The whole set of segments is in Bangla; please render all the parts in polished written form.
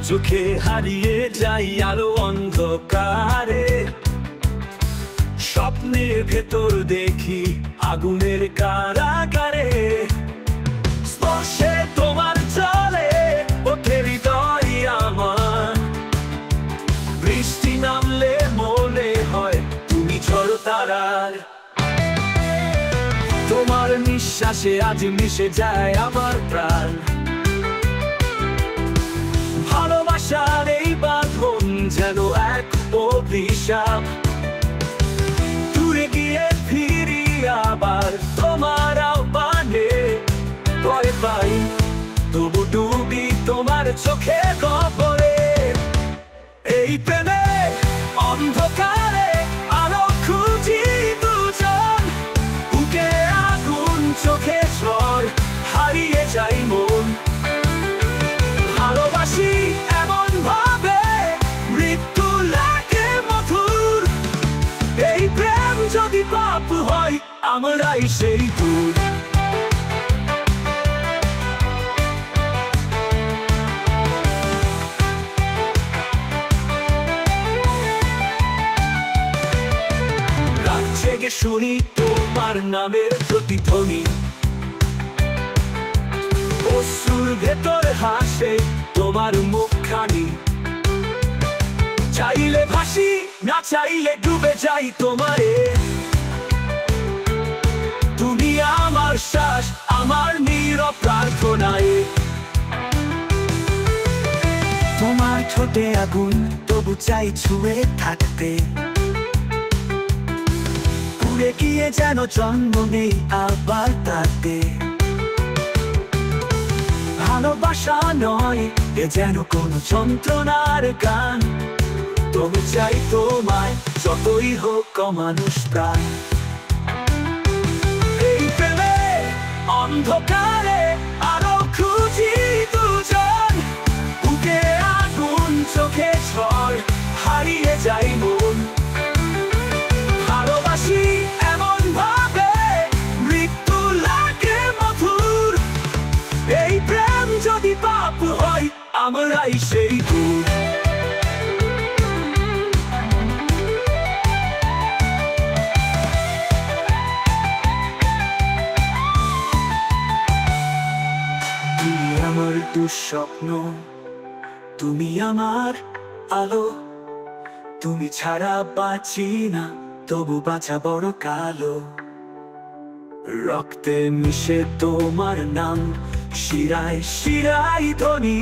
চোখে হারিয়ে যাই আলো অন্ধকারে। স্বপ্নের ভেতর দেখি আগুনের কারাগারে। স্পর্শে তোমার চলে ওঠে হৃদয় আমার। বৃষ্টি নামলে মনে হয় তুমি ঝড় তারার। তোমার নিঃশ্বাসে আজ মিশে যায় আমার প্রাণ। ভালোবাসার এই বাঁধন যেন এক অভিশাপ। দূরে গিয়ে ফিরি আবার তোমার আহ্বানে। ভয় পাই তবু ডুবি তোমার চোখে গহ্বরে। এই প্রেমে অন্ধকারে আলো খুঁজি দুজন। বুকে আগুন চোখে ঝড় হারিয়ে যাই মন। ভালোবাসি এমন ভাবে মৃত্যু লাগে মধুর। এই প্রেম যদি পাপ হয় আমরাই সেই দূর। রাত জেগে শুনি তোমার নামের প্রতিধ্বনি। অশ্রুর ভেতর হাসে তোমার মুখখানি। চাইলে ভাসি না চাইলে ডুবে যাই তোমারে। তুমি আমার শ্বাস আমার নীরব প্রার্থনায়। তোমার ঠোঁটে আগুন তবু চাই ছুঁয়ে থাকতে। পুড়ে গিয়ে যেন জন্ম নেই আবার তাতে। ভালোবাসা নয় এ যেন কোনো যন্ত্রণার গান। তবু চাই তোমায় যতই হোক মানুষ প্রাণ। এই প্রেমে অন্ধকারে আলো খুঁজি দুজন। বুকে আগুন চোখে ঝড় হারিয়ে যাই মন। ভালোবাসি এমন ভাবে মৃত্যু লাগে মধুর। এই প্রেম যদি পাপ হয় আমরাই সেই দূর। তুমি আমার দুঃস্বপ্ন, তুমি আমার আলো। তুমি ছাড়া বাঁচি না তবু বাঁচা বড় কালো। রক্তে মিশে তোমার নাম শিরায় শিরায় ধ্বনি।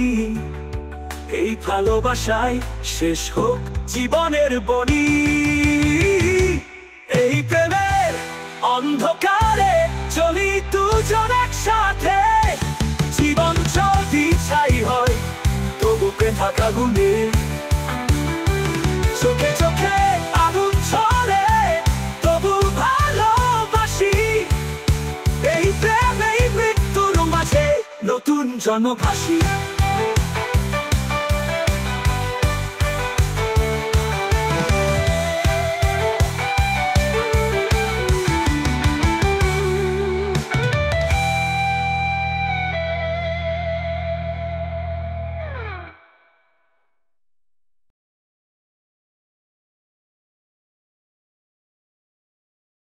এই ভালোবাসায় শেষ হোক জীবনের বনি। এই প্রেমের অন্ধকারে চলি দুজন একসাথে। জীবন যদি ছাই হয় তবু প্রেম থাকা গুণে। চোখে চোখে আগুন ছড়ে তবু ভালোবাসি। এই প্রেম এই মৃত্যুর মাঝে নতুন জন্ম ভাসি।